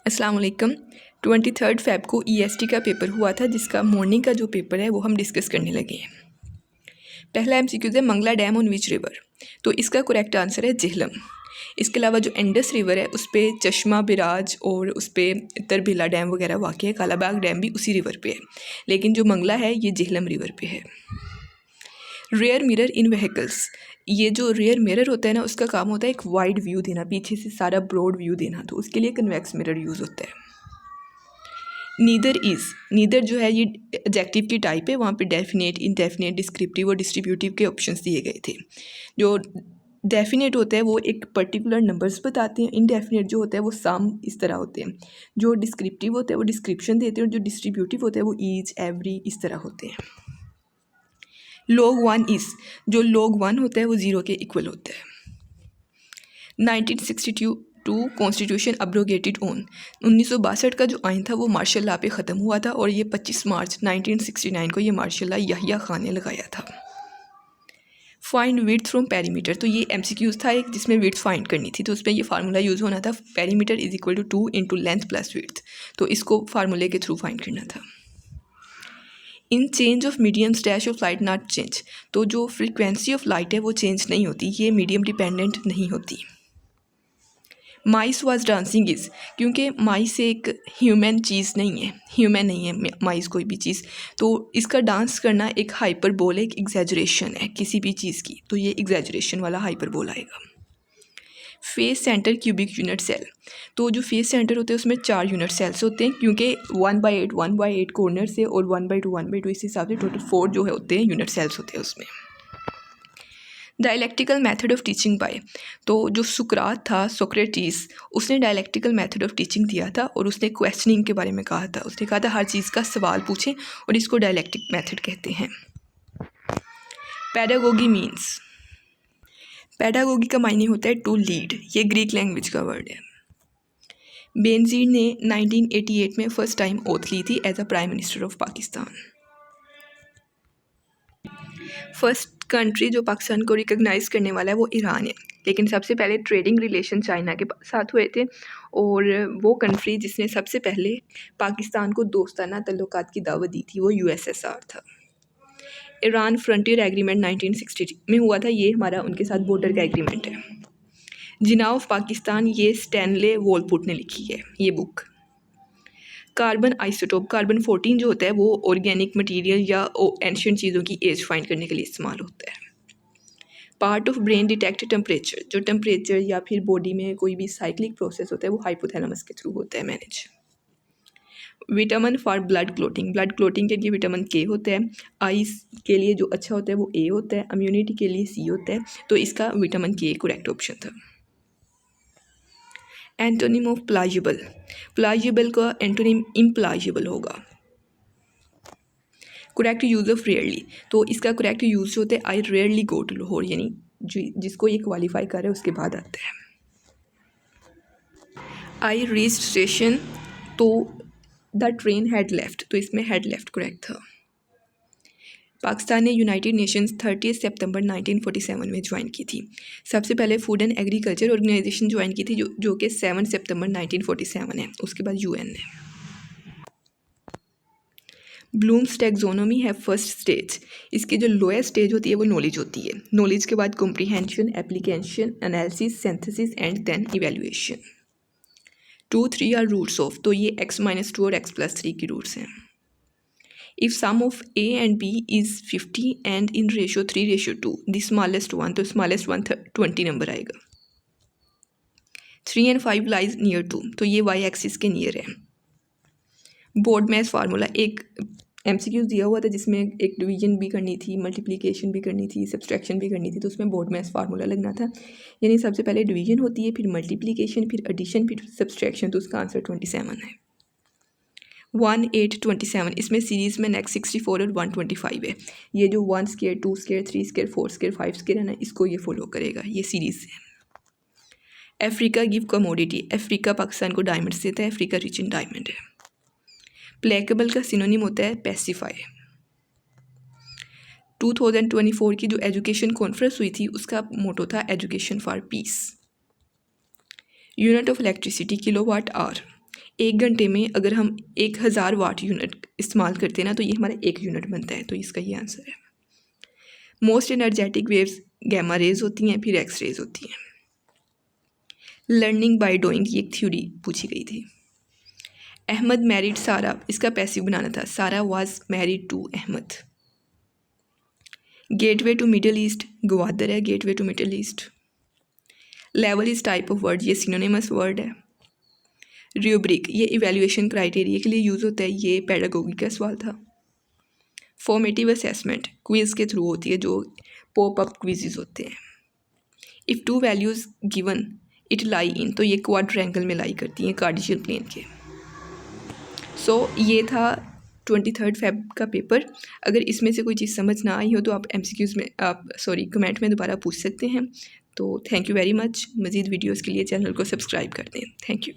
अस्सलाम वालेकुम। 23 फ़ेब को EST का पेपर हुआ था, जिसका मॉर्निंग का जो पेपर है वो हम डिस्कस करने लगे हैं। पहला MCQ है Mangla dam on which river, तो इसका करेक्ट आंसर है झेलम। इसके अलावा जो इंडस रिवर है उस पर चश्मा बिराज और उस पर तरबीला डैम वगैरह वाक़ है। कालाबाग डैम भी उसी रिवर पे है, लेकिन जो मंगला है ये झेलम रिवर पे है। रेयर मिरर इन व्हीकल्स, ये जो रेयर मिरर होता है ना, उसका काम होता है एक वाइड व्यू देना, पीछे से सारा ब्रॉड व्यू देना, तो उसके लिए कन्वेक्स मिरर यूज़ होता है। नीदर इज़, नीदर जो है ये एडजेक्टिव की टाइप है, वहाँ पे डेफिनेट, इनडेफिनेट, डिस्क्रिप्टिव और डिस्ट्रीब्यूटिव के ऑप्शंस दिए गए थे। जो डेफिनेट होता है वो एक पर्टिकुलर नंबर्स बताते हैं, इनडेफिनेट जो होता है वो सम इस तरह होते हैं, जो डिस्क्रिप्टिव होता है वो डिस्क्रिप्शन देते हैं, और जो डिस्ट्रीब्यूटिव होता है वो ईच, एवरी इस तरह होते हैं। log 1 इज़, जो log 1 होता है वो 0 के इक्वल होता है। 1962 कॉन्स्टिट्यूशन अब्रोगेटेड ऑन, 1962 का जो आइन था वो मार्शल लॉ पे ख़त्म हुआ था, और ये 25 मार्च 1969 को ये मार्शल लॉ यहिया खान ने लगाया था। फाइंड विड्थ फ्रॉम पेरीमीटर, तो ये MCQs था एक जिसमें विड्थ फाइंड करनी थी, तो उसमें ये फार्मूला यूज़ होना था, perimeter is equal to 2 into length plus width, तो इसको फार्मूले के थ्रू फाइंड करना था। In change of medium dash of light not change, तो जो फ्रीक्वेंसी ऑफ लाइट है वो चेंज नहीं होती, ये मीडियम डिपेंडेंट नहीं होती। माइस वाज डांसिंग इज़, क्योंकि माइस एक ह्यूमन चीज़ नहीं है, ह्यूमन नहीं है माइस कोई भी चीज़, तो इसका डांस करना एक हाइपरबोल, एक एग्जैजरेशन है किसी भी चीज़ की, तो ये एग्जैजरेशन वाला हाइपरबोल आएगा। Face centre cubic unit cell, तो जो फेस सेंटर होते हैं उसमें 4 यूनिट सेल्स होते हैं, क्योंकि 1/8 कॉर्नर से और 1/2 इस हिसाब से टोटल 4 जो है होते हैं यूनिट सेल्स होते हैं उसमें। Dialectical method of teaching bye, तो जो सुकरात था, सोक्रेटिस, उसने डायलैक्टिकल मेथड ऑफ टीचिंग दिया था, और उसने क्वेश्चनिंग के बारे में कहा था। उसने कहा था हर चीज़ का सवाल पूछें, और इसको डायलैक्टिक मेथड कहते हैं। पैडागोगी मीन्स, पैडागोगी का मायने होता है टू लीड, ये ग्रीक लैंग्वेज का वर्ड है। बेनज़ीर ने 1988 में फर्स्ट टाइम ओथ ली थी as a prime minister of Pakistan. First country जो पाकिस्तान को रिकॉग्नाइज़ करने वाला है वो ईरान है, लेकिन सबसे पहले ट्रेडिंग रिलेशन चाइना के साथ हुए थे, और वो कंट्री जिसने सबसे पहले पाकिस्तान को दोस्ताना तल्लुकात की दावत दी थी वो USSR था। ईरान फ्रंटियर एग्रीमेंट 1960 में हुआ था, ये हमारा उनके साथ बॉर्डर का एग्रीमेंट है। जिनाह ऑफ पाकिस्तान, ये स्टैनले वॉलपुट ने लिखी है ये बुक। कार्बन आइसोटोप, कार्बन 14 जो होता है वो ऑर्गेनिक मटेरियल या एंशिएंट चीज़ों की एज फाइंड करने के लिए इस्तेमाल होता है। Part of brain detect temperature, जो टेम्परेचर या फिर बॉडी में कोई भी साइक्लिक प्रोसेस होता है वो हाइपोथैलेमस के थ्रू होता है manage. Vitamin for blood clotting, blood clotting के लिए विटामिन K होता है। आइस के लिए जो अच्छा होता है वो A होता है। इम्यूनिटी के लिए C होता है, तो इसका विटामिन K करेक्ट ऑप्शन था। एंटोनिम ऑफ प्लाजिबल, प्लाजिबल का एंटोनिम इम्प्लाजिबल होगा। करेक्ट यूज़ ऑफ रेयरली, तो इसका करेक्ट यूज़ होता है I rarely go to Lahore, यानी जिसको ये क्वालिफाई कर रहा है उसके बाद आता है। आई रीच स्टेशन, तो द ट्रेन हैड लेफ्ट, तो इसमें हैड लेफ्ट करेक्ट था। पाकिस्तान ने यूनाइटेड नेशंस 30 सितंबर 1947 में ज्वाइन की थी। सबसे पहले food and agriculture organisation join की थी, जो कि 7 सितंबर 1947 है। उसके बाद UN ने। ब्लूम्स टैक्सोनॉमी है फर्स्ट स्टेज, इसकी जो लोएस्ट स्टेज होती है वो नॉलेज होती है। नॉलेज के बाद comprehension, application, analysis, synthesis and then evaluation. 2, 3 are roots of, तो ये x-2 और x+3 की रूट्स हैं। If sum of A and B is 50 and in ratio 3:2, the smallest one, तो स्मॉलेस्ट वन 20 नंबर आएगा। 3 and 5 लाइज नियर टू, तो ये y axis के नियर है। बोर्ड मैथ फार्मूला, एक MCQ दिया हुआ था जिसमें एक डिवीजन भी करनी थी, मल्टीप्लिकेशन भी करनी थी, सब्सट्रैक्शन भी करनी थी, तो उसमें बोर्ड मैथ फार्मूला लगना था। यानी सबसे पहले डिवीजन होती है, फिर मल्टीप्लिकेशन, फिर एडिशन, फिर सब्सट्रैक्शन, तो उसका आंसर 27 है। 1, 8, 27, इसमें सीरीज़ में नेक्स्ट 64 और 125 है। ये जो 1 square, 2 square, 3 square, 4 square, 5 square है ना, इसको ये फॉलो करेगा, ये सीरीज़ है। Africa give commodity, Africa Pakistan को डायमंड्स देता है, अफ्रीका रिच इन डायमंड है। प्लेकेबल का सिनोनिम होता है पैसिफाई। 2024 की जो एजुकेशन कॉन्फ्रेंस हुई थी उसका मोटो था education for piece. Unit of electricity kilowatt hour, 1 घंटे में अगर हम 1000 वाट यूनिट इस्तेमाल करते हैं ना तो ये हमारा 1 यूनिट बनता है, तो इसका ये आंसर है। Most energetic waves gamma rays होती हैं, फिर एक्स रेज होती हैं। लर्निंग बाय डूइंग ये एक थ्योरी पूछी गई थी। अहमद मैरिड सारा, इसका पैसिव बनाना था, Sara was married to Ahmad. Gateway to Middle East Gwadar है, gateway to Middle East. Level is type of word, ये सिनोनिमस वर्ड है। रूब्रिक ये इवैल्यूएशन क्राइटेरिया के लिए यूज़ होता है, ये पेडागोगी का सवाल था। फॉर्मेटिव असेसमेंट क्विज़ के थ्रू होती है, जो पॉप अप क्विज़ होते हैं। If two values given it lie in, तो ये क्वाड्रेंगल में लाई करती हैं कार्टेशियन प्लेन के। सो ये था 23 फेब का पेपर। अगर इसमें से कोई चीज़ समझ ना आई हो तो आप MCQs में कमेंट में दोबारा पूछ सकते हैं। तो थैंक यू वेरी मच। मज़ीद वीडियोज़ के लिए चैनल को सब्सक्राइब कर दें। Thank you.